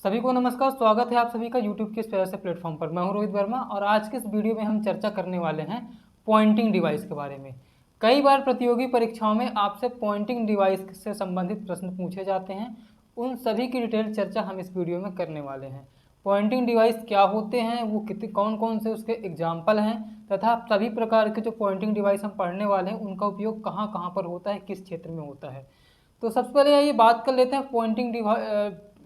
सभी को नमस्कार। स्वागत है आप सभी का यूट्यूब के इस प्यारे से प्लेटफॉर्म पर। मैं हूं रोहित वर्मा और आज के इस वीडियो में हम चर्चा करने वाले हैं पॉइंटिंग डिवाइस के बारे में। कई बार प्रतियोगी परीक्षाओं में आपसे पॉइंटिंग डिवाइस से संबंधित प्रश्न पूछे जाते हैं। उन सभी की डिटेल चर्चा हम इस वीडियो में करने वाले हैं। पॉइंटिंग डिवाइस क्या होते हैं, वो कितने कौन कौन से उसके एग्जाम्पल हैं, तथा सभी प्रकार के जो पॉइंटिंग डिवाइस हम पढ़ने वाले हैं उनका उपयोग कहाँ कहाँ पर होता है, किस क्षेत्र में होता है। तो सबसे पहले ये बात कर लेते हैं पॉइंटिंग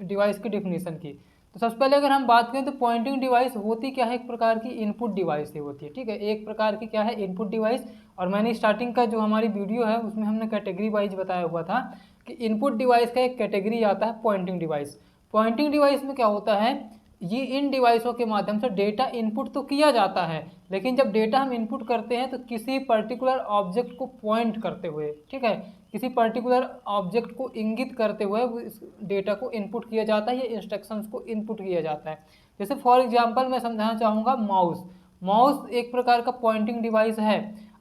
डिवाइस की डिफिनीशन की। तो सबसे पहले अगर हम बात करें तो पॉइंटिंग डिवाइस होती क्या है, एक प्रकार की इनपुट डिवाइस ही होती है। ठीक है, एक प्रकार की क्या है, इनपुट डिवाइस। और मैंने स्टार्टिंग का जो हमारी वीडियो है उसमें हमने कैटेगरी वाइज बताया हुआ था कि इनपुट डिवाइस का एक कैटेगरी आता है पॉइंटिंग डिवाइस। पॉइंटिंग डिवाइस में क्या होता है, ये इन डिवाइसों के माध्यम से डेटा इनपुट तो किया जाता है, लेकिन जब डेटा हम इनपुट करते हैं तो किसी पर्टिकुलर ऑब्जेक्ट को पॉइंट करते हुए, ठीक है, किसी पर्टिकुलर ऑब्जेक्ट को इंगित करते हुए इस डेटा को इनपुट किया जाता है या इंस्ट्रक्शंस को इनपुट किया जाता है। जैसे फॉर एग्जांपल मैं समझाना चाहूँगा माउस। माउस एक प्रकार का पॉइंटिंग डिवाइस है।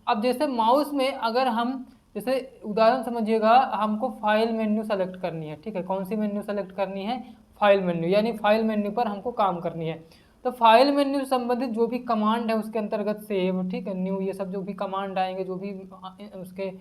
अब जैसे माउस में अगर हम जैसे उदाहरण समझिएगा, हमको फाइल मेन्यू सेलेक्ट करनी है। ठीक है, कौन सी मेन्यू सेलेक्ट करनी है, फाइल मेन्यू, यानी फाइल मेन्यू पर हमको काम करनी है। तो फाइल मेन्यू से संबंधित जो भी कमांड है उसके अंतर्गत सेव, ठीक है, न्यू, ये सब जो भी कमांड आएंगे, जो भी उसके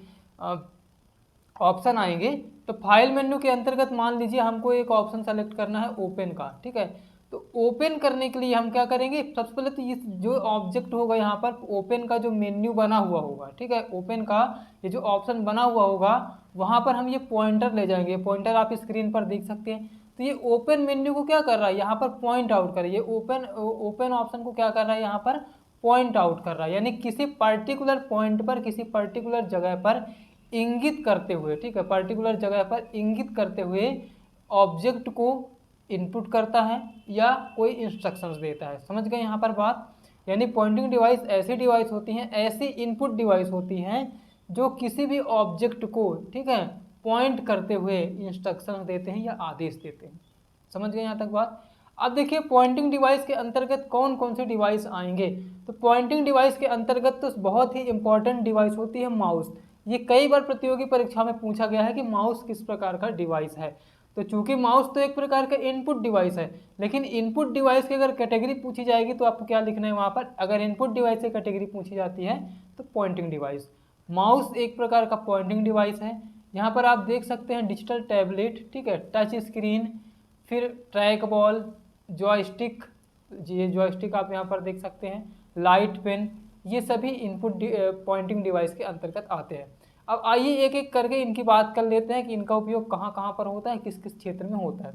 ऑप्शन आएंगे, तो फाइल मेन्यू के अंतर्गत मान लीजिए हमको एक ऑप्शन सेलेक्ट करना है ओपन का। ठीक है, तो ओपन करने के लिए हम क्या करेंगे, सबसे पहले तो इस जो ऑब्जेक्ट होगा यहाँ पर ओपन का जो मेन्यू बना हुआ होगा, ठीक है, ओपन का ये जो ऑप्शन बना हुआ होगा वहाँ पर हम ये पॉइंटर ले जाएंगे। पॉइंटर आप स्क्रीन पर देख सकते हैं। तो ये ओपन मेन्यू को क्या कर रहा है, यहाँ पर पॉइंट आउट कर, ये ओपन ऑप्शन को क्या कर रहा है, यहाँ पर पॉइंट आउट कर रहा है, यानी किसी पर्टिकुलर पॉइंट पर, किसी पर्टिकुलर जगह पर इंगित करते हुए, ठीक है, पर्टिकुलर जगह पर इंगित करते हुए ऑब्जेक्ट को इनपुट करता है या कोई इंस्ट्रक्शंस देता है। समझ गए यहाँ पर बात। यानी पॉइंटिंग डिवाइस ऐसी डिवाइस होती हैं, ऐसी इनपुट डिवाइस होती हैं जो किसी भी ऑब्जेक्ट को, ठीक है, पॉइंट करते हुए इंस्ट्रक्शंस देते हैं या आदेश देते हैं। समझ गए यहाँ तक बात। अब देखिए पॉइंटिंग डिवाइस के अंतर्गत कौन कौन से डिवाइस आएंगे। तो पॉइंटिंग डिवाइस के अंतर्गत तो बहुत ही इंपॉर्टेंट डिवाइस होती है माउस। ये कई बार प्रतियोगी परीक्षा में पूछा गया है कि माउस किस प्रकार का डिवाइस है। तो चूंकि माउस तो एक प्रकार का इनपुट डिवाइस है, लेकिन इनपुट डिवाइस की अगर कैटेगरी पूछी जाएगी तो आपको क्या लिखना है वहाँ पर, अगर इनपुट डिवाइस की कैटेगरी पूछी जाती है तो पॉइंटिंग डिवाइस। माउस एक प्रकार का पॉइंटिंग डिवाइस है। यहाँ पर आप देख सकते हैं डिजिटल टैबलेट, ठीक है, टच स्क्रीन, फिर ट्रैक बॉल, जॉयस्टिक, ये जॉयस्टिक आप यहाँ पर देख सकते हैं, लाइट पेन, ये सभी इनपुट पॉइंटिंग डिवाइस के अंतर्गत आते हैं। अब आइए एक एक करके इनकी बात कर लेते हैं कि इनका उपयोग कहाँ कहाँ पर होता है, किस किस क्षेत्र में होता है।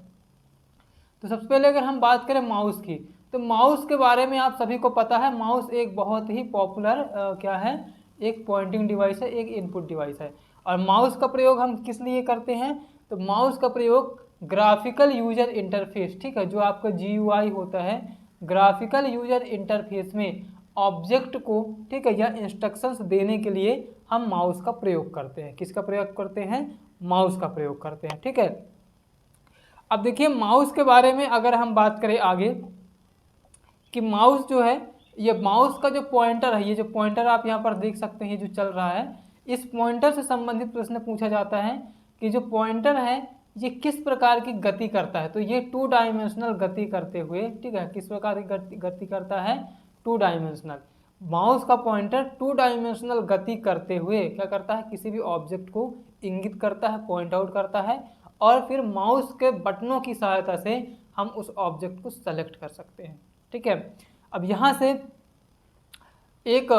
तो सबसे पहले अगर हम बात करें माउस की, तो माउस के बारे में आप सभी को पता है, माउस एक बहुत ही पॉपुलर क्या है, एक पॉइंटिंग डिवाइस है, एक इनपुट डिवाइस है। और माउस का प्रयोग हम किस लिए करते हैं, तो माउस का प्रयोग ग्राफिकल यूजर इंटरफेस, ठीक है, जो आपका GUI होता है, ग्राफिकल यूजर इंटरफेस में ऑब्जेक्ट को, ठीक है, या इंस्ट्रक्शंस देने के लिए हम माउस का प्रयोग करते हैं। किसका प्रयोग करते हैं, माउस का प्रयोग करते हैं। ठीक है, अब देखिए माउस के बारे में अगर हम बात करें आगे कि माउस जो है, ये माउस का जो पॉइंटर है, ये जो पॉइंटर आप यहाँ पर देख सकते हैं जो चल रहा है, इस पॉइंटर से संबंधित प्रश्न पूछा जाता है कि जो पॉइंटर है ये किस प्रकार की गति करता है। तो ये 2 डायमेंशनल गति करते हुए, ठीक है, किस प्रकार की गति करता है, 2 डायमेंशनल। माउस का पॉइंटर 2 डायमेंशनल गति करते हुए क्या करता है, किसी भी ऑब्जेक्ट को इंगित करता है, पॉइंट आउट करता है, और फिर माउस के बटनों की सहायता से हम उस ऑब्जेक्ट को सेलेक्ट कर सकते हैं। ठीक है, अब यहाँ से एक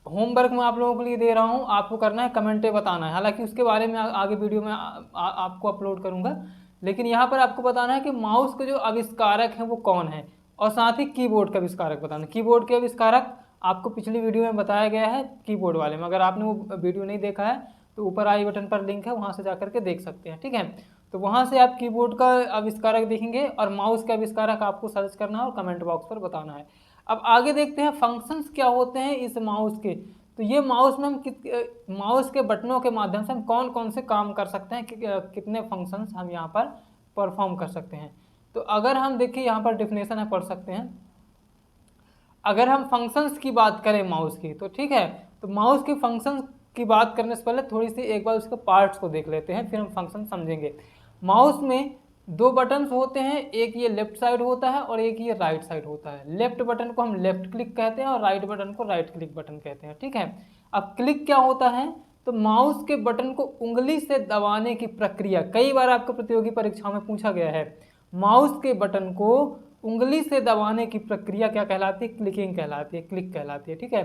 होमवर्क मैं आप लोगों के लिए दे रहा हूँ, आपको करना है कमेंट पे बताना है। हालांकि उसके बारे में आगे वीडियो में आपको अपलोड करूँगा, लेकिन यहाँ पर आपको बताना है कि माउस के जो आविष्कारक हैं वो कौन है, और साथ ही कीबोर्ड का आविष्कारक बताना। कीबोर्ड के आविष्कारक आपको पिछली वीडियो में बताया गया है कीबोर्ड वाले में, अगर आपने वो वीडियो नहीं देखा है तो ऊपर आई बटन पर लिंक है, वहाँ से जा करके देख सकते हैं। ठीक है, तो वहाँ से आप कीबोर्ड का आविष्कारक देखेंगे और माउस का आविष्कारक आपको सर्च करना है और कमेंट बॉक्स पर बताना है। अब आगे देखते हैं फंक्शंस क्या होते हैं इस माउस के। तो ये माउस में हम माउस के बटनों के माध्यम से हम कौन कौन से काम कर सकते हैं, कितने फंक्शंस हम यहाँ पर परफॉर्म कर सकते हैं। तो अगर हम देखिए यहाँ पर डेफिनेशन है, पढ़ सकते हैं। अगर हम फंक्शंस की बात करें माउस की, तो ठीक है, तो माउस के फंक्शंस की बात करने से पहले थोड़ी सी एक बार उसके पार्ट्स को देख लेते हैं, फिर हम फंक्शन समझेंगे। माउस में दो बटन्स होते हैं, एक ये लेफ्ट साइड होता है और एक ये राइट साइड होता है। लेफ्ट बटन को हम लेफ्ट क्लिक कहते हैं और राइट बटन को राइट क्लिक बटन कहते हैं, ठीक है। अब क्लिक क्या होता है, तो माउस के बटन को उंगली से दबाने की प्रक्रिया, कई बार आपको प्रतियोगी परीक्षाओं में पूछा गया है, माउस के बटन को उंगली से दबाने की प्रक्रिया क्या कहलाती है, क्लिकिंग कहलाती है, क्लिक कहलाती है, ठीक है।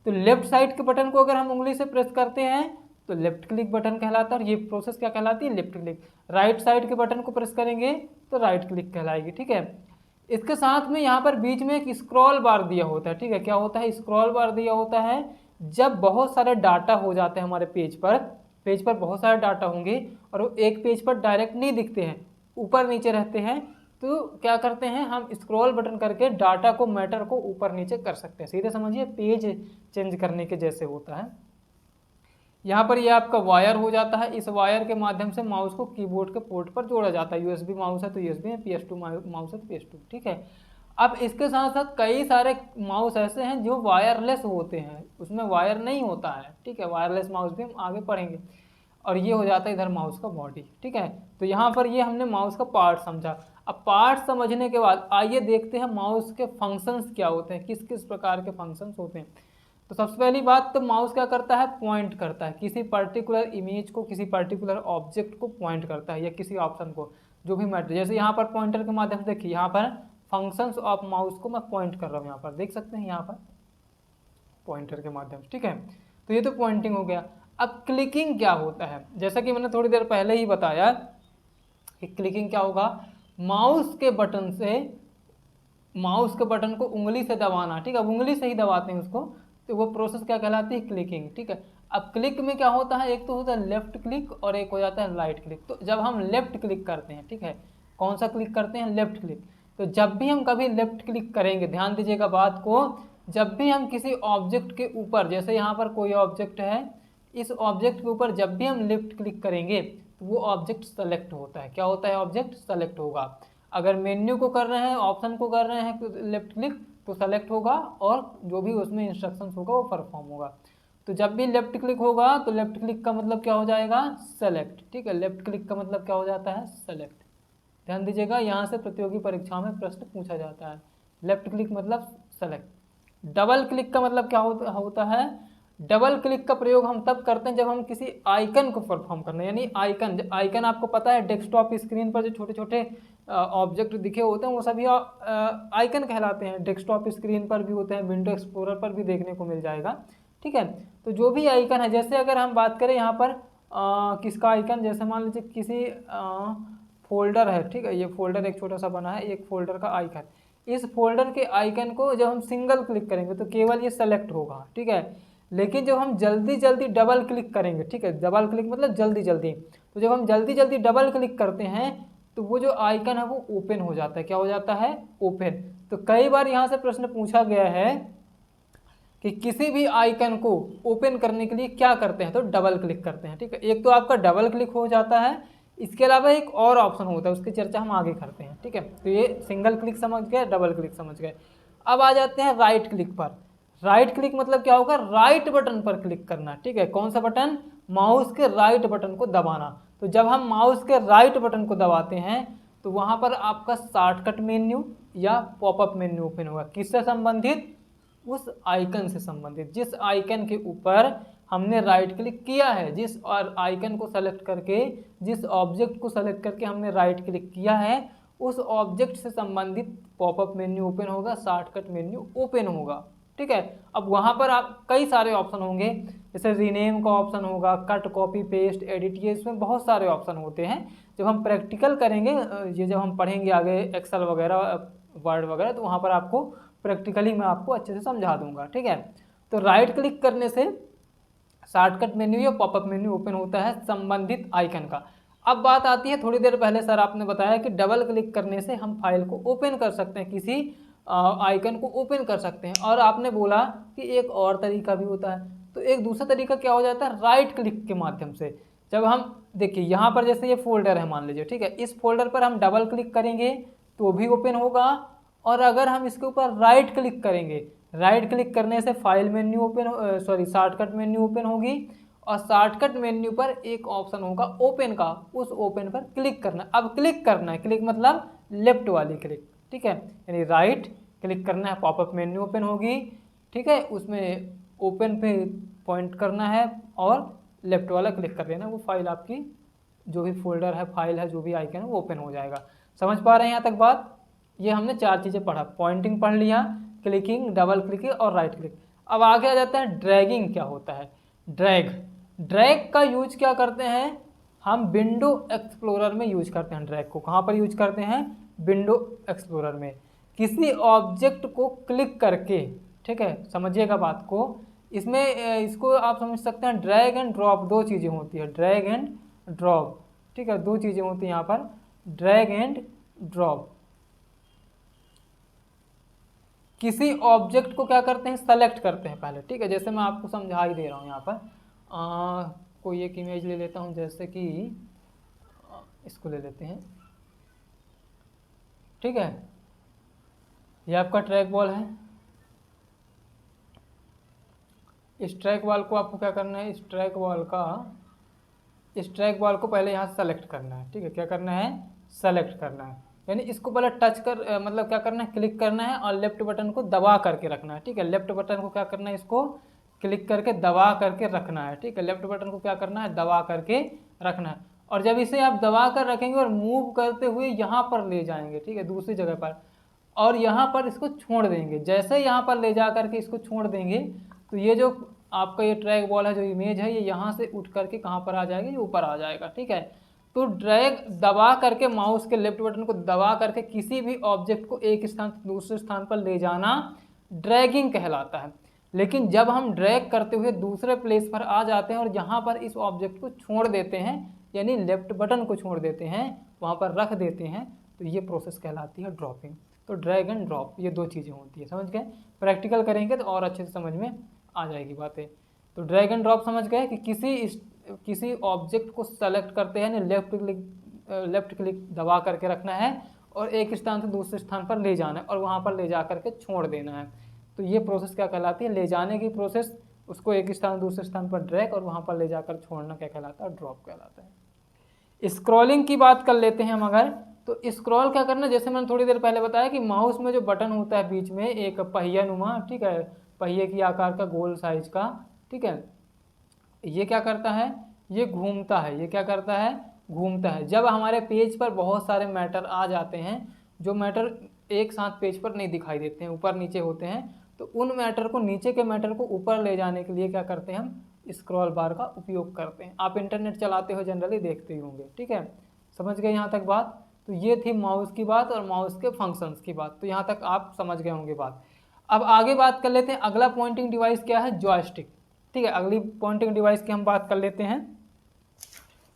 तो लेफ्ट साइड के बटन को अगर हम उंगली से प्रेस करते हैं तो लेफ्ट क्लिक बटन कहलाता है और ये प्रोसेस क्या कहलाती है, लेफ्ट क्लिक। राइट साइड के बटन को प्रेस करेंगे तो राइट क्लिक कहलाएगी, ठीक है। इसके साथ में यहाँ पर बीच में एक स्क्रॉल बार दिया होता है, ठीक है। क्या होता है, स्क्रॉल बार दिया होता है जब बहुत सारे डाटा हो जाते हैं हमारे पेज पर बहुत सारे डाटा होंगे और वो एक पेज पर डायरेक्ट नहीं दिखते हैं, ऊपर नीचे रहते हैं, तो क्या करते हैं हम स्क्रॉल बटन करके डाटा को, मैटर को ऊपर नीचे कर सकते हैं। सीधे समझिए पेज चेंज करने के जैसे होता है। यहाँ पर ये आपका वायर हो जाता है, इस वायर के माध्यम से माउस को कीबोर्ड के पोर्ट पर जोड़ा जाता है। यूएसबी माउस है तो यूएसबी में, PS2 माउस है तो PS2, ठीक है। अब इसके साथ साथ कई सारे माउस ऐसे हैं जो वायरलेस होते हैं, उसमें वायर नहीं होता है, ठीक है। वायरलेस माउस भी हम आगे पढ़ेंगे। और ये हो जाता है इधर माउस का बॉडी, ठीक है। तो यहाँ पर ये हमने माउस का पार्ट समझा। अब पार्ट समझने के बाद आइए देखते हैं माउस के फंक्शंस क्या होते हैं, किस किस प्रकार के फंक्शंस होते हैं। तो सबसे पहली बात तो माउस क्या करता है, पॉइंट करता है, किसी पर्टिकुलर इमेज को, किसी पर्टिकुलर ऑब्जेक्ट को पॉइंट करता है या किसी ऑप्शन को, जो भी मैटर। जैसे यहाँ पर पॉइंटर के माध्यम से देखिए, यहाँ पर फंक्शंस ऑफ माउस को मैं पॉइंट कर रहा हूँ, यहाँ पर देख सकते हैं, यहाँ पर पॉइंटर के माध्यम से, ठीक है। तो ये तो पॉइंटिंग हो गया। अब क्लिकिंग क्या होता है, जैसा कि मैंने थोड़ी देर पहले ही बताया कि क्लिकिंग क्या होगा, माउस के बटन को उंगली से दबाना, ठीक है। अब उंगली से ही दबाते हैं उसको, तो वो प्रोसेस क्या कहलाती है, क्लिकिंग, ठीक है। अब क्लिक में क्या होता है, एक तो होता है लेफ्ट क्लिक और एक हो जाता है राइट क्लिक। तो जब हम लेफ्ट क्लिक करते हैं, ठीक है, कौन सा क्लिक करते हैं, लेफ्ट क्लिक। तो जब भी हम कभी लेफ्ट क्लिक करेंगे, ध्यान दीजिएगा बात को, जब भी हम किसी ऑब्जेक्ट के ऊपर, जैसे यहाँ पर कोई ऑब्जेक्ट है, इस ऑब्जेक्ट के ऊपर जब भी हम लेफ्ट क्लिक करेंगे तो वो ऑब्जेक्ट सेलेक्ट होता है। क्या होता है, ऑब्जेक्ट सेलेक्ट होगा। अगर मेन्यू को कर रहे हैं, ऑप्शन को कर रहे हैं लेफ्ट क्लिक, तो सेलेक्ट होगा और जो भी उसमें इंस्ट्रक्शंस होगा वो परफॉर्म होगा। तो जब भी लेफ्ट क्लिक होगा तो लेफ्ट क्लिक का मतलब क्या हो जाएगा, सेलेक्ट, ठीक है। लेफ्ट क्लिक का मतलब क्या हो जाता है, सेलेक्ट। ध्यान दीजिएगा, यहाँ से प्रतियोगी परीक्षाओं में प्रश्न पूछा जाता है। लेफ्ट क्लिक मतलब सेलेक्ट। डबल क्लिक का मतलब क्या होता है, डबल क्लिक का प्रयोग हम तब करते हैं जब हम किसी आइकन को परफॉर्म करना है, यानी आइकन आपको पता है डेस्कटॉप स्क्रीन पर जो छोटे छोटे ऑब्जेक्ट दिखे होते हैं वो सभी आइकन कहलाते हैं। डेस्कटॉप स्क्रीन पर भी होते हैं, विंडो एक्सप्लोरर पर भी देखने को मिल जाएगा, ठीक है। तो जो भी आइकन है, जैसे अगर हम बात करें यहाँ पर किसका आइकन, जैसे मान लीजिए किसी फोल्डर है, ठीक है, ये फोल्डर एक छोटा सा बना है, एक फोल्डर का आइकन। इस फोल्डर के आइकन को जब हम सिंगल क्लिक करेंगे तो केवल ये सेलेक्ट होगा, ठीक है। लेकिन जब हम जल्दी जल्दी डबल क्लिक करेंगे, ठीक है, डबल क्लिक मतलब जल्दी जल्दी, तो जब हम जल्दी जल्दी डबल क्लिक करते हैं तो वो जो आइकन है वो ओपन हो जाता है। क्या हो जाता है, ओपन। तो कई बार यहाँ से प्रश्न पूछा गया है कि किसी भी आइकन को ओपन करने के लिए क्या करते हैं, तो डबल क्लिक करते हैं, ठीक है। एक तो आपका डबल क्लिक हो जाता है, इसके अलावा एक और ऑप्शन होता है, उसकी चर्चा हम आगे करते हैं, ठीक है। तो ये सिंगल क्लिक समझ गए, डबल क्लिक समझ गए। अब आ जाते हैं राइट क्लिक पर। राइट क्लिक मतलब क्या होगा, राइट बटन पर क्लिक करना, ठीक है। कौन सा बटन, माउस के राइट बटन को दबाना। तो जब हम माउस के राइट बटन को दबाते हैं तो वहां पर आपका शॉर्टकट मेन्यू या पॉपअप मेन्यू ओपन होगा। किससे संबंधित, उस आइकन से संबंधित, जिस आइकन के ऊपर हमने राइट क्लिक किया है, जिस और आइकन को सेलेक्ट करके, जिस ऑब्जेक्ट को सेलेक्ट करके हमने राइट क्लिक किया है, उस ऑब्जेक्ट से संबंधित पॉपअप मेन्यू ओपन होगा, शॉर्टकट मेन्यू ओपन होगा, ठीक है। अब वहां पर आप कई सारे ऑप्शन होंगे, जैसे रीनेम का ऑप्शन होगा, कट, कॉपी, पेस्ट, एडिट, ये इसमें बहुत सारे ऑप्शन होते हैं। जब हम प्रैक्टिकल करेंगे, ये जब हम पढ़ेंगे आगे एक्सेल वगैरह, वर्ड वगैरह, तो वहाँ पर आपको प्रैक्टिकली मैं आपको अच्छे से समझा दूंगा, ठीक है। तो राइट क्लिक करने से शॉर्टकट मेन्यू या पॉपअप मेन्यू ओपन होता है संबंधित आइकन का। अब बात आती है, थोड़ी देर पहले सर आपने बताया कि डबल क्लिक करने से हम फाइल को ओपन कर सकते हैं, किसी आइकन को ओपन कर सकते हैं। और आपने बोला कि एक और तरीका भी होता है, तो एक दूसरा तरीका क्या हो जाता है, राइट क्लिक के माध्यम से। जब हम देखिए यहाँ पर जैसे ये फोल्डर है मान लीजिए, ठीक है, इस फोल्डर पर हम डबल क्लिक करेंगे तो भी ओपन होगा, और अगर हम इसके ऊपर राइट क्लिक करेंगे, राइट क्लिक करने से file menu open, shortcut menu open होगी, और शॉर्टकट मेन्यू पर एक ऑप्शन होगा ओपन का, उस ओपन पर क्लिक करना। अब क्लिक करना है, क्लिक मतलब लेफ्ट वाली क्लिक, ठीक है, यानी राइट क्लिक करना है, पॉपअप मेन्यू ओपन होगी, ठीक है, उसमें ओपन पे पॉइंट करना है और लेफ्ट वाला क्लिक कर देना, वो फाइल आपकी जो भी फोल्डर है, फाइल है, जो भी आइकन है वो ओपन हो जाएगा। समझ पा रहे हैं यहाँ तक बात? ये हमने 4 चीज़ें पढ़ा, पॉइंटिंग पढ़ लिया, क्लिकिंग, डबल क्लिकिंग और राइट क्लिक। अब आगे आ जाता है ड्रैगिंग क्या होता है। ड्रैग का यूज क्या करते हैं हम, विंडो एक्सप्लोरर में यूज करते हैं ड्रैग को। कहाँ पर यूज करते हैं? विंडो एक्सप्लोरर में। किसी ऑब्जेक्ट को क्लिक करके, ठीक है, समझिएगा बात को, इसमें इसको आप समझ सकते हैं ड्रैग एंड ड्रॉप, 2 चीज़ें होती है, ड्रैग एंड ड्रॉप, ठीक है, 2 चीज़ें होती हैं यहाँ पर, ड्रैग एंड ड्रॉप। किसी ऑब्जेक्ट को क्या करते हैं, सेलेक्ट करते हैं पहले, ठीक है, जैसे मैं आपको समझा ही दे रहा हूँ यहाँ पर। कोई एक इमेज ले लेता हूँ, जैसे कि इसको ले लेते हैं, ठीक है, ये आपका ट्रैक बॉल है। इस ट्रैक बॉल को आपको क्या करना है, इस ट्रैक बॉल को पहले यहाँ सेलेक्ट करना है, ठीक है, क्या करना है, सेलेक्ट करना है, यानी इसको पहले टच कर मतलब क्या करना है, क्लिक करना है और लेफ्ट बटन को दबा करके रखना है, ठीक है, लेफ्ट बटन को क्या करना है, इसको क्लिक करके दबा करके रखना है, ठीक है, लेफ्ट बटन को क्या करना है, दबा करके रखना है। और जब इसे आप दबा कर रखेंगे और मूव करते हुए यहाँ पर ले जाएंगे, ठीक है, दूसरी जगह पर, और यहाँ पर इसको छोड़ देंगे, जैसे यहाँ पर ले जा करके इसको छोड़ देंगे तो ये जो आपका ये ट्रैक बॉल है, जो इमेज है, ये यहाँ से उठ करके कहाँ पर आ जाएगी, ये ऊपर आ जाएगा, ठीक है। तो ड्रैग दबा करके, माउस के लेफ्ट बटन को दबा करके किसी भी ऑब्जेक्ट को एक स्थान से दूसरे स्थान पर ले जाना ड्रैगिंग कहलाता है। लेकिन जब हम ड्रैग करते हुए दूसरे प्लेस पर आ जाते हैं और यहाँ पर इस ऑब्जेक्ट को छोड़ देते हैं, यानी लेफ्ट बटन को छोड़ देते हैं, वहाँ पर रख देते हैं, तो ये प्रोसेस कहलाती है ड्रॉपिंग। तो ड्रैग एंड ड्रॉप ये 2 चीज़ें होती है, समझ गए? प्रैक्टिकल करेंगे तो और अच्छे से समझ में आ जाएगी बातें। तो ड्रैग एंड ड्रॉप समझ गए कि किसी ऑब्जेक्ट को सेलेक्ट करते हैं, लेफ्ट क्लिक दबा करके रखना है और एक स्थान से दूसरे स्थान पर ले जाना है और वहाँ पर ले जा करके छोड़ देना है। तो ये प्रोसेस क्या कहलाती है, ले जाने की प्रोसेस, उसको एक स्थान से दूसरे स्थान पर ड्रैग और वहाँ पर ले जाकर छोड़ना क्या कहलाता है, ड्रॉप कहलाता है। स्क्रॉलिंग की बात कर लेते हैं हम अगर, तो स्क्रॉल क्या करना, जैसे मैंने थोड़ी देर पहले बताया कि माउस में जो बटन होता है बीच में एक पहिया नुमा, ठीक है, पहिए की आकार का गोल साइज का, ठीक है, ये क्या करता है, ये घूमता है, ये क्या करता है, घूमता है। जब हमारे पेज पर बहुत सारे मैटर आ जाते हैं, जो मैटर एक साथ पेज पर नहीं दिखाई देते हैं, ऊपर नीचे होते हैं, तो उन मैटर को, नीचे के मैटर को ऊपर ले जाने के लिए क्या करते हैं, हम स्क्रॉल बार का उपयोग करते हैं। आप इंटरनेट चलाते हो, जनरली देखते ही होंगे, ठीक है, समझ गए यहाँ तक बात? तो ये थी माउस की बात और माउस के फंक्शंस की बात, तो यहाँ तक आप समझ गए होंगे बात। अब आगे बात कर लेते हैं, अगला पॉइंटिंग डिवाइस क्या है, जॉयस्टिक, ठीक है, अगली पॉइंटिंग डिवाइस की हम बात कर लेते हैं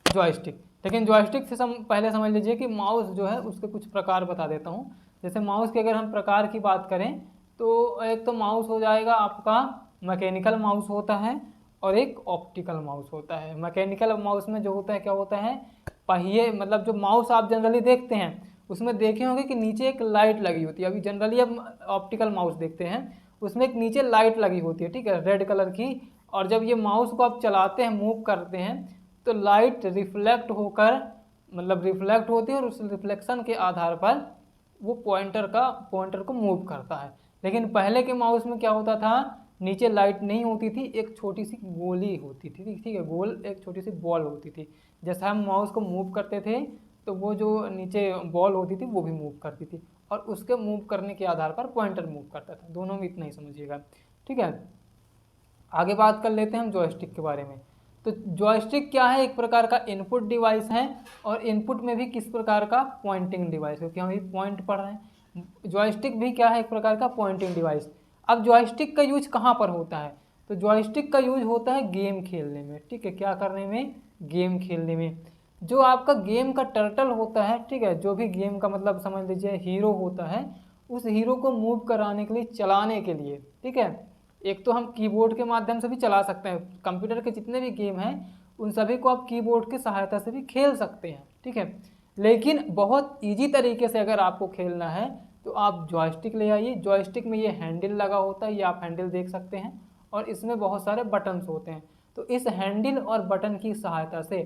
जॉयस्टिक। लेकिन जॉयस्टिक से पहले समझ लीजिए कि माउस जो है उसके कुछ प्रकार बता देता हूँ। जैसे माउस के अगर हम प्रकार की बात करें तो एक तो माउस हो जाएगा आपका मैकेनिकल माउस होता है और एक ऑप्टिकल माउस होता है। मैकेनिकल माउस में जो होता है क्या होता है, पहिए, मतलब जो माउस आप जनरली देखते हैं उसमें देखे होंगे कि नीचे एक लाइट लगी होती है। अभी जनरली अब ऑप्टिकल माउस देखते हैं, उसमें एक नीचे लाइट लगी होती है, ठीक है, रेड कलर की, और जब ये माउस को आप चलाते हैं, मूव करते हैं, तो लाइट रिफ्लेक्ट होकर, मतलब रिफ्लेक्ट होती है और उस रिफ्लेक्शन के आधार पर वो पॉइंटर को मूव करता है। लेकिन पहले के माउस में क्या होता था, नीचे लाइट नहीं होती थी, एक छोटी सी गोली होती थी, ठीक है, गोल एक छोटी सी बॉल होती थी। जैसे हम माउस को मूव करते थे तो वो जो नीचे बॉल होती थी वो भी मूव करती थी, और उसके मूव करने के आधार पर पॉइंटर मूव करता था। दोनों में इतना ही समझिएगा, ठीक है। आगे बात कर लेते हैं हम जॉयस्टिक के बारे में। तो जॉयस्टिक क्या है, एक प्रकार का इनपुट डिवाइस है, और इनपुट में भी किस प्रकार का, पॉइंटिंग डिवाइस, क्योंकि हम अभी पॉइंट पढ़ रहे हैं। जॉयस्टिक भी क्या है, एक प्रकार का पॉइंटिंग डिवाइस। अब जॉयस्टिक का यूज कहाँ पर होता है, तो जॉयस्टिक का यूज होता है गेम खेलने में, ठीक है, क्या करने में, गेम खेलने में। जो आपका गेम का टर्टल होता है, ठीक है, जो भी गेम का मतलब समझ लीजिए हीरो होता है, उस हीरो को मूव कराने के लिए, चलाने के लिए, ठीक है, एक तो हम कीबोर्ड के माध्यम से भी चला सकते हैं। कंप्यूटर के जितने भी गेम हैं उन सभी को आप कीबोर्ड की सहायता से भी खेल सकते हैं, ठीक है। लेकिन बहुत ईजी तरीके से अगर आपको खेलना है तो आप जॉयस्टिक ले आइए। जॉयस्टिक में ये हैंडल लगा होता है, ये आप हैंडल देख सकते हैं, और इसमें बहुत सारे बटन्स होते हैं। तो इस हैंडल और बटन की सहायता से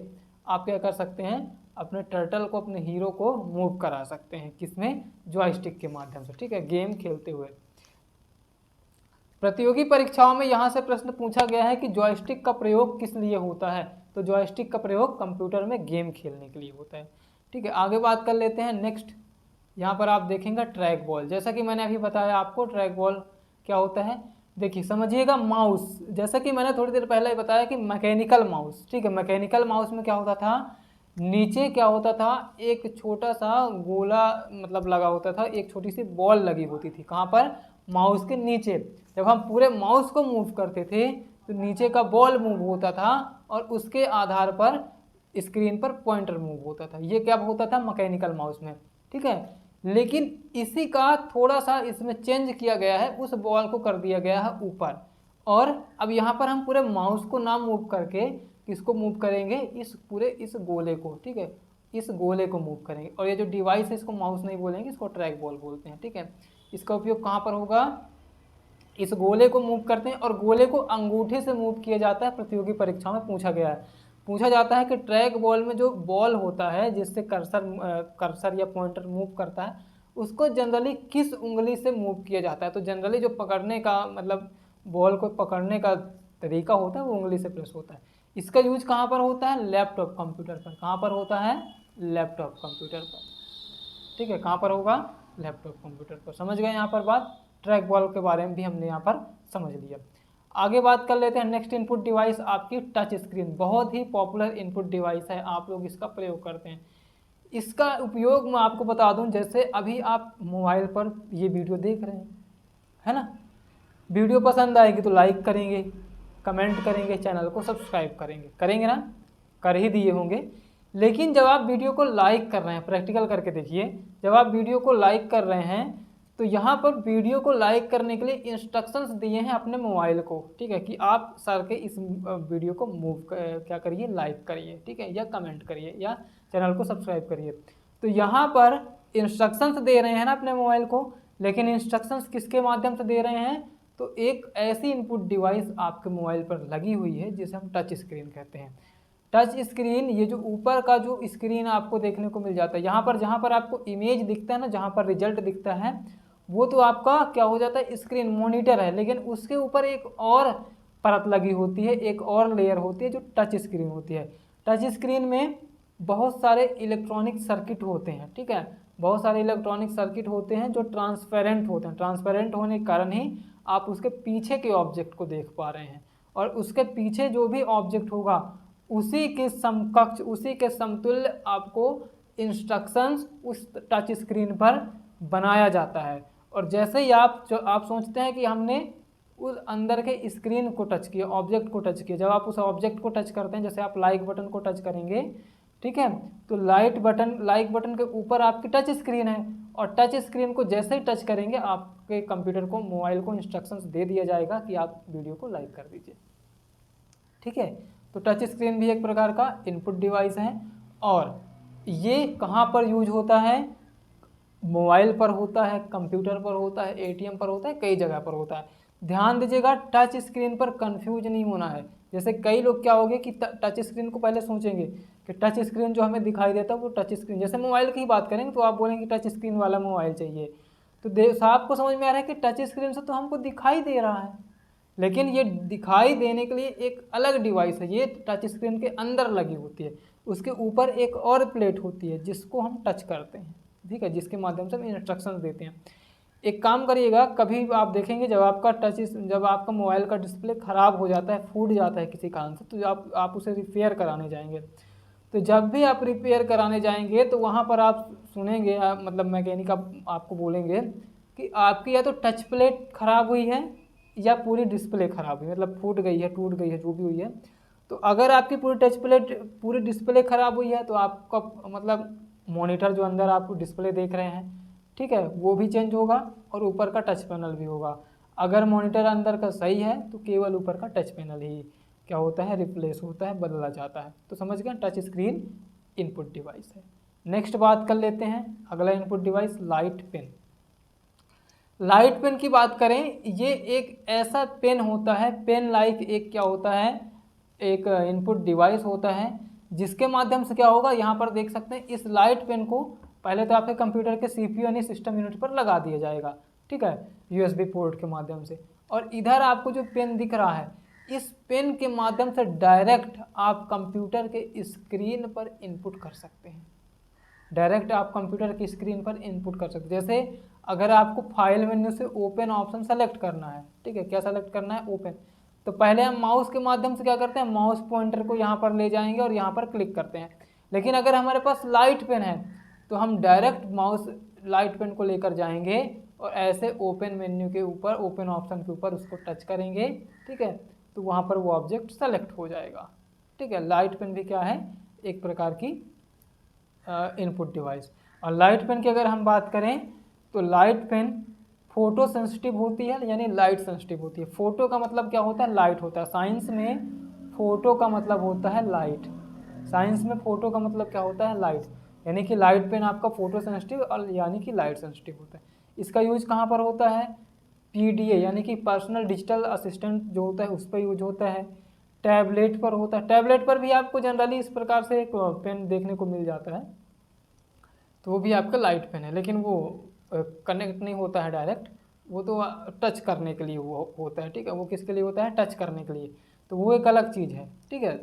आप क्या कर सकते हैं, अपने टर्टल को, अपने हीरो को मूव करा सकते हैं। किसमें? जॉयस्टिक के माध्यम से, ठीक है, गेम खेलते हुए। प्रतियोगी परीक्षाओं में यहाँ से प्रश्न पूछा गया है कि जॉयस्टिक का प्रयोग किस लिए होता है, तो जॉयस्टिक का प्रयोग कंप्यूटर में गेम खेलने के लिए होता है, ठीक है। आगे बात कर लेते हैं नेक्स्ट। यहाँ पर आप देखेंगे ट्रैक बॉल, जैसा कि मैंने अभी बताया आपको ट्रैक बॉल क्या होता है। देखिए समझिएगा, माउस, जैसा कि मैंने थोड़ी देर पहले बताया कि मैकेनिकल माउस, ठीक है, मैकेनिकल माउस में क्या होता था, नीचे क्या होता था, एक छोटा सा गोला मतलब लगा होता था, एक छोटी सी बॉल लगी होती थी, कहाँ पर? माउस के नीचे। जब हम पूरे माउस को मूव करते थे तो नीचे का बॉल मूव होता था और उसके आधार पर स्क्रीन पर पॉइंटर मूव होता था। ये क्या होता था मैकेनिकल माउस में, ठीक है। लेकिन इसी का थोड़ा सा इसमें चेंज किया गया है, उस बॉल को कर दिया गया है ऊपर, और अब यहाँ पर हम पूरे माउस को ना मूव करके किसको मूव करेंगे, इस पूरे इस गोले को, ठीक है, इस गोले को मूव करेंगे। और ये जो डिवाइस है इसको माउस नहीं बोलेंगे, इसको ट्रैक बॉल बोलते हैं, ठीक है। इसका उपयोग कहाँ पर होगा, इस गोले को मूव करते हैं, और गोले को अंगूठे से मूव किया जाता है। प्रतियोगी परीक्षाओं में पूछा गया है, पूछा जाता है कि ट्रैक बॉल में जो बॉल होता है जिससे कर्सर या पॉइंटर मूव करता है, उसको जनरली किस उंगली से मूव किया जाता है। तो जनरली जो पकड़ने का मतलब बॉल को पकड़ने का तरीका होता है वो उंगली से प्रेस होता है। इसका यूज कहाँ पर होता है, लैपटॉप कंप्यूटर पर। कहाँ पर होता है, लैपटॉप कंप्यूटर पर, ठीक है, कहाँ पर होगा, लैपटॉप कंप्यूटर पर। समझ गए यहाँ पर बात, ट्रैक बॉल के बारे में भी हमने यहाँ पर समझ लिया। आगे बात कर लेते हैं नेक्स्ट इनपुट डिवाइस, आपकी टच स्क्रीन। बहुत ही पॉपुलर इनपुट डिवाइस है, आप लोग इसका प्रयोग करते हैं। इसका उपयोग मैं आपको बता दूं, जैसे अभी आप मोबाइल पर ये वीडियो देख रहे हैं, है ना, वीडियो पसंद आएगी तो लाइक करेंगे, कमेंट करेंगे, चैनल को सब्सक्राइब करेंगे, करेंगे ना, कर ही दिए होंगे। लेकिन जब आप वीडियो को लाइक कर रहे हैं, प्रैक्टिकल करके देखिए, जब आप वीडियो को लाइक कर रहे हैं तो यहाँ पर वीडियो को लाइक करने के लिए इंस्ट्रक्शंस दिए हैं अपने मोबाइल को, ठीक है, कि आप सर के इस वीडियो को क्या करिए, लाइक करिए, ठीक है, या कमेंट करिए, या चैनल को सब्सक्राइब करिए। तो यहाँ पर इंस्ट्रक्शंस दे रहे हैं ना अपने मोबाइल को, लेकिन इंस्ट्रक्शंस किसके माध्यम से दे रहे हैं, तो एक ऐसी इनपुट डिवाइस आपके मोबाइल पर लगी हुई है जिसे हम टच स्क्रीन कहते हैं। टच स्क्रीन, ये जो ऊपर का जो स्क्रीन आपको देखने को मिल जाता है, यहाँ पर जहाँ पर आपको इमेज दिखता है ना, जहाँ पर रिजल्ट दिखता है, वो तो आपका क्या हो जाता है, स्क्रीन मॉनिटर है। लेकिन उसके ऊपर एक और परत लगी होती है, एक और लेयर होती है जो टच स्क्रीन होती है। टच स्क्रीन में बहुत सारे इलेक्ट्रॉनिक सर्किट होते हैं, ठीक है, बहुत सारे इलेक्ट्रॉनिक सर्किट होते हैं जो ट्रांसपेरेंट होते हैं। ट्रांसपेरेंट होने के कारण ही आप उसके पीछे के ऑब्जेक्ट को देख पा रहे हैं, और उसके पीछे जो भी ऑब्जेक्ट होगा उसी के समकक्ष, उसी के समतुल्य आपको इंस्ट्रक्शंस उस टच स्क्रीन पर बनाया जाता है। और जैसे ही आप सोचते हैं कि हमने उस अंदर के स्क्रीन को टच किया, ऑब्जेक्ट को टच किया, जब आप उस ऑब्जेक्ट को टच करते हैं, जैसे आप लाइक बटन को टच करेंगे, ठीक है, तो लाइक बटन के ऊपर आपकी टच स्क्रीन है, और टच स्क्रीन को जैसे ही टच करेंगे आपके कंप्यूटर को, मोबाइल को इंस्ट्रक्शंस दे दिया जाएगा कि आप वीडियो को लाइक कर दीजिए, ठीक है। तो टच स्क्रीन भी एक प्रकार का इनपुट डिवाइस है, और ये कहाँ पर यूज होता है, मोबाइल पर होता है, कंप्यूटर पर होता है, एटीएम पर होता है, कई जगह पर होता है। ध्यान दीजिएगा, टच स्क्रीन पर कंफ्यूज नहीं होना है। जैसे कई लोग क्या होंगे कि टच स्क्रीन को पहले सोचेंगे कि टच स्क्रीन जो हमें दिखाई देता है वो टच स्क्रीन, जैसे मोबाइल की ही बात करेंगे तो आप बोलेंगे टच स्क्रीन वाला मोबाइल चाहिए, तो साहब को समझ में आ रहा है कि टच स्क्रीन से तो हमको दिखाई दे रहा है, लेकिन ये दिखाई देने के लिए एक अलग डिवाइस है, ये टच स्क्रीन के अंदर लगी होती है, उसके ऊपर एक और प्लेट होती है जिसको हम टच करते हैं, ठीक है, जिसके माध्यम से हम इंस्ट्रक्शंस देते हैं। एक काम करिएगा, कभी आप देखेंगे जब आपका मोबाइल का डिस्प्ले ख़राब हो जाता है, फूट जाता है किसी कारण से, तो आप उसे रिपेयर कराने जाएंगे। तो जब भी आप रिपेयर कराने जाएंगे तो वहाँ पर आप सुनेंगे, मतलब मैकेनिक आपको बोलेंगे कि आपकी या तो टच प्लेट ख़राब हुई है या पूरी डिस्प्ले ख़राब हुई, मतलब फूट गई है, टूट गई है, जो भी हुई है। तो अगर आपकी पूरी डिस्प्ले ख़राब हुई है तो आपका मतलब मॉनिटर जो अंदर आप डिस्प्ले देख रहे हैं, ठीक है, वो भी चेंज होगा, और ऊपर का टच पैनल भी होगा। अगर मॉनिटर अंदर का सही है तो केवल ऊपर का टच पैनल ही क्या होता है, रिप्लेस होता है, बदला जाता है। तो समझ गए, टच स्क्रीन इनपुट डिवाइस है। नेक्स्ट बात कर लेते हैं, अगला input device light pen. Light pen की बात करें, ये एक ऐसा पेन होता है, पेन लाइक एक क्या होता है, एक इनपुट डिवाइस होता है जिसके माध्यम से क्या होगा, यहाँ पर देख सकते हैं इस लाइट पेन को पहले तो आपके कंप्यूटर के CPU यानी सिस्टम यूनिट पर लगा दिया जाएगा, ठीक है, USB पोर्ट के माध्यम से। और इधर आपको जो पेन दिख रहा है, इस पेन के माध्यम से डायरेक्ट आप कंप्यूटर के स्क्रीन पर इनपुट कर सकते हैं, डायरेक्ट आप कंप्यूटर की स्क्रीन पर इनपुट कर सकते हैं। जैसे अगर आपको फाइल मेन्यू से ओपन ऑप्शन सेलेक्ट करना है, ठीक है, क्या सेलेक्ट करना है, ओपन, तो पहले हम माउस के माध्यम से क्या करते हैं, माउस पॉइंटर को यहाँ पर ले जाएंगे और यहाँ पर क्लिक करते हैं। लेकिन अगर हमारे पास लाइट पेन है तो हम डायरेक्ट माउस लाइट पेन को लेकर जाएंगे और ऐसे ओपन मेन्यू के ऊपर, ओपन ऑप्शन के ऊपर उसको टच करेंगे, ठीक है, तो वहाँ पर वो ऑब्जेक्ट सेलेक्ट हो जाएगा, ठीक है। लाइट पेन भी क्या है, एक प्रकार की इनपुट डिवाइस। और लाइट पेन की अगर हम बात करें तो लाइट पेन फोटो सेंसिटिव होती है, यानी लाइट सेंसिटिव होती है। फोटो का मतलब क्या होता है, लाइट होता है। साइंस में फोटो का मतलब होता है लाइट, साइंस में फोटो का मतलब क्या होता है, लाइट, यानी कि लाइट पेन आपका फोटो सेंसिटिव और यानी कि लाइट सेंसिटिव होता है। इसका यूज कहाँ पर होता है, PDA यानी कि पर्सनल डिजिटल असिस्टेंट जो होता है उस पर यूज होता है। टैबलेट पर होता है, टैबलेट पर भी आपको जनरली इस प्रकार से एक पेन देखने को मिल जाता है, तो वो भी आपका लाइट पेन है, लेकिन वो कनेक्ट नहीं होता है डायरेक्ट, वो तो टच करने के लिए वो होता है, ठीक है, वो किसके लिए होता है, टच करने के लिए, तो वो एक अलग चीज़ है, ठीक है।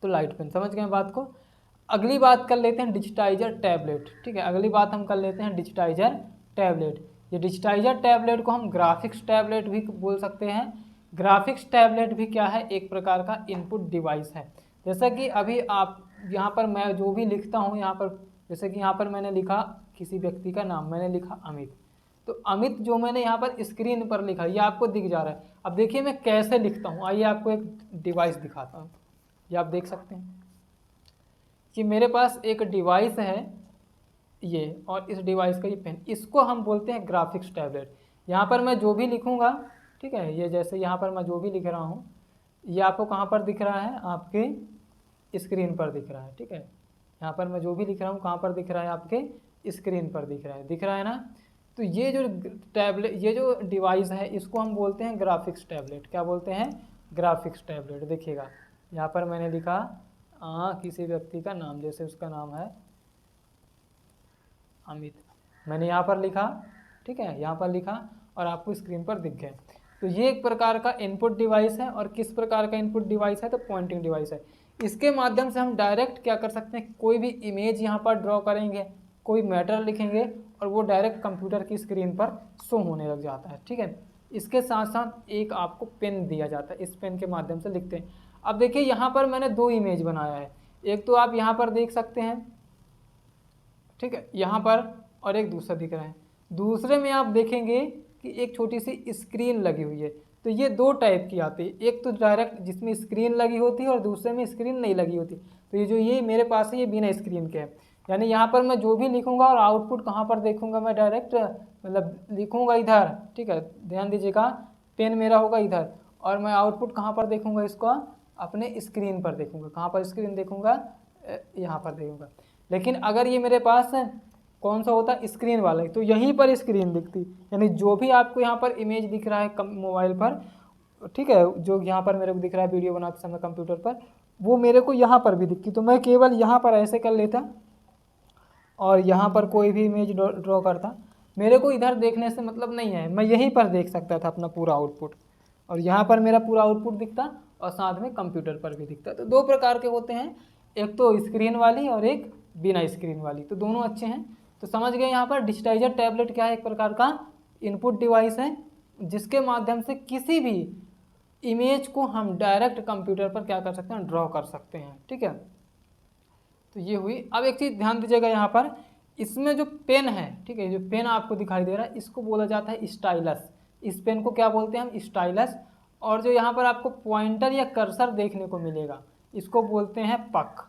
तो लाइट पेन समझ गए बात को। अगली बात कर लेते हैं डिजिटाइजर टैबलेट, ठीक है, अगली बात हम कर लेते हैं डिजिटाइजर टैबलेट। ये डिजिटाइजर टैबलेट को हम ग्राफिक्स टैबलेट भी बोल सकते हैं। ग्राफिक्स टैबलेट भी क्या है, एक प्रकार का इनपुट डिवाइस है। जैसा कि अभी आप यहाँ पर मैं जो भी लिखता हूँ यहाँ पर, जैसे कि यहाँ पर मैंने लिखा किसी व्यक्ति का नाम, मैंने लिखा अमित, तो अमित जो मैंने यहाँ पर स्क्रीन पर लिखा ये आपको दिख जा रहा है। अब देखिए मैं कैसे लिखता हूँ, आइए आपको एक डिवाइस दिखाता हूँ, ये आप देख सकते हैं कि मेरे पास एक डिवाइस है ये, और इस डिवाइस का ये पेन, इसको हम बोलते हैं ग्राफिक्स टैबलेट। यहाँ पर मैं जो भी लिखूँगा, ठीक है, ये जैसे यहाँ पर मैं जो भी लिख रहा हूँ ये आपको कहाँ पर दिख रहा है, आपके स्क्रीन पर दिख रहा है, ठीक है। यहाँ पर मैं जो भी लिख रहा हूँ कहाँ पर दिख रहा है, आपके स्क्रीन पर दिख रहा है ना। तो ये जो टैबलेट, ये जो डिवाइस है इसको हम बोलते हैं ग्राफिक्स टैबलेट। क्या बोलते हैं, ग्राफिक्स टैबलेट। देखिएगा यहाँ पर मैंने लिखा किसी व्यक्ति का नाम, जैसे उसका नाम है अमित, मैंने यहाँ पर लिखा, ठीक है, यहाँ पर लिखा और आपको स्क्रीन पर दिख गए। तो ये एक प्रकार का इनपुट डिवाइस है। और किस प्रकार का इनपुट डिवाइस है, तो पॉइंटिंग डिवाइस है। इसके माध्यम से हम डायरेक्ट क्या कर सकते हैं, कोई भी इमेज यहाँ पर ड्रॉ करेंगे, कोई मैटर लिखेंगे और वो डायरेक्ट कंप्यूटर की स्क्रीन पर शो होने लग जाता है, ठीक है। इसके साथ साथ एक आपको पेन दिया जाता है, इस पेन के माध्यम से लिखते हैं। अब देखिए यहाँ पर मैंने दो इमेज बनाया है, एक तो आप यहाँ पर देख सकते हैं, ठीक है, यहाँ पर, और एक दूसरा दिख रहा है। दूसरे में आप देखेंगे कि एक छोटी सी स्क्रीन लगी हुई है। तो ये दो टाइप की आती है, एक तो डायरेक्ट जिसमें स्क्रीन लगी होती है और दूसरे में स्क्रीन नहीं लगी होती। तो ये जो ये मेरे पास है ये बिना स्क्रीन के है, यानी यहाँ पर मैं जो भी लिखूंगा और आउटपुट कहाँ पर देखूंगा, मैं डायरेक्ट मतलब लिखूंगा इधर, ठीक है, ध्यान दीजिएगा, पेन मेरा होगा इधर और मैं आउटपुट कहाँ पर देखूंगा, इसको अपने स्क्रीन पर देखूंगा। कहाँ पर स्क्रीन देखूंगा, यहाँ पर देखूंगा। लेकिन अगर ये मेरे पास कौन सा होता है, स्क्रीन वाला, तो यहीं पर स्क्रीन दिखती, यानी जो भी आपको यहाँ पर इमेज दिख रहा है मोबाइल पर, ठीक है, जो यहाँ पर मेरे को दिख रहा है वीडियो बनाते समय कंप्यूटर पर, वो मेरे को यहाँ पर भी दिखती। तो मैं केवल यहाँ पर ऐसे कर लेता और यहाँ पर कोई भी इमेज ड्रॉ करता, मेरे को इधर देखने से मतलब नहीं है, मैं यहीं पर देख सकता था अपना पूरा आउटपुट, और यहाँ पर मेरा पूरा आउटपुट दिखता और साथ में कंप्यूटर पर भी दिखता। तो दो प्रकार के होते हैं, एक तो स्क्रीन वाली और एक बिना स्क्रीन वाली, तो दोनों अच्छे हैं। तो समझ गए यहाँ पर डिजिटाइजर टैबलेट क्या है, एक प्रकार का इनपुट डिवाइस है जिसके माध्यम से किसी भी इमेज को हम डायरेक्ट कंप्यूटर पर क्या कर सकते हैं, ड्रॉ कर सकते हैं, ठीक है। तो ये हुई। अब एक चीज़ ध्यान दीजिएगा यहाँ पर, इसमें जो पेन है, ठीक है, जो पेन आपको दिखाई दे रहा है इसको बोला जाता है स्टाइलस। इस पेन को क्या बोलते हैं हम, स्टाइलस। और जो यहाँ पर आपको पॉइंटर या कर्सर देखने को मिलेगा इसको बोलते हैं पक,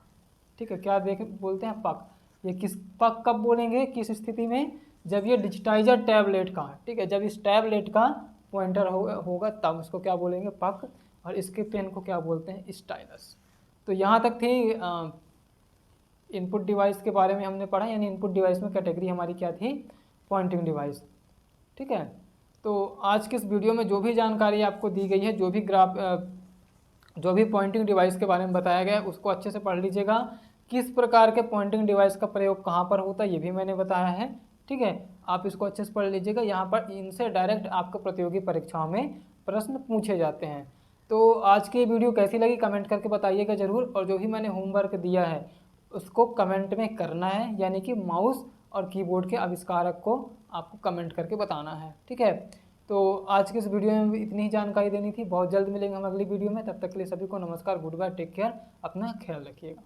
ठीक है, क्या बोलते हैं, पक। ये किस पक कब बोलेंगे, किस स्थिति में, जब ये डिजिटाइजर टैबलेट का, ठीक है, जब इस टैबलेट का पॉइंटर होगा तब उसको क्या बोलेंगे, पक। और इसके पेन को क्या बोलते हैं, स्टाइलस। तो यहाँ तक थी इनपुट डिवाइस के बारे में हमने पढ़ा, यानी इनपुट डिवाइस में कैटेगरी हमारी क्या थी, पॉइंटिंग डिवाइस, ठीक है। तो आज के इस वीडियो में जो भी जानकारी आपको दी गई है, जो भी जो भी पॉइंटिंग डिवाइस के बारे में बताया गया है उसको अच्छे से पढ़ लीजिएगा। किस प्रकार के पॉइंटिंग डिवाइस का प्रयोग कहाँ पर होता है ये भी मैंने बताया है, ठीक है। आप इसको अच्छे से पढ़ लीजिएगा, यहाँ पर इनसे डायरेक्ट आपको प्रतियोगी परीक्षाओं में प्रश्न पूछे जाते हैं। तो आज की वीडियो कैसी लगी कमेंट करके बताइएगा ज़रूर, और जो भी मैंने होमवर्क दिया है उसको कमेंट में करना है, यानी कि माउस और कीबोर्ड के आविष्कारक को आपको कमेंट करके बताना है, ठीक है। तो आज की इस वीडियो में इतनी ही जानकारी देनी थी। बहुत जल्द मिलेंगे हम अगली वीडियो में, तब तक के लिए सभी को नमस्कार, गुड बाय, टेक केयर, अपना ख्याल रखिएगा।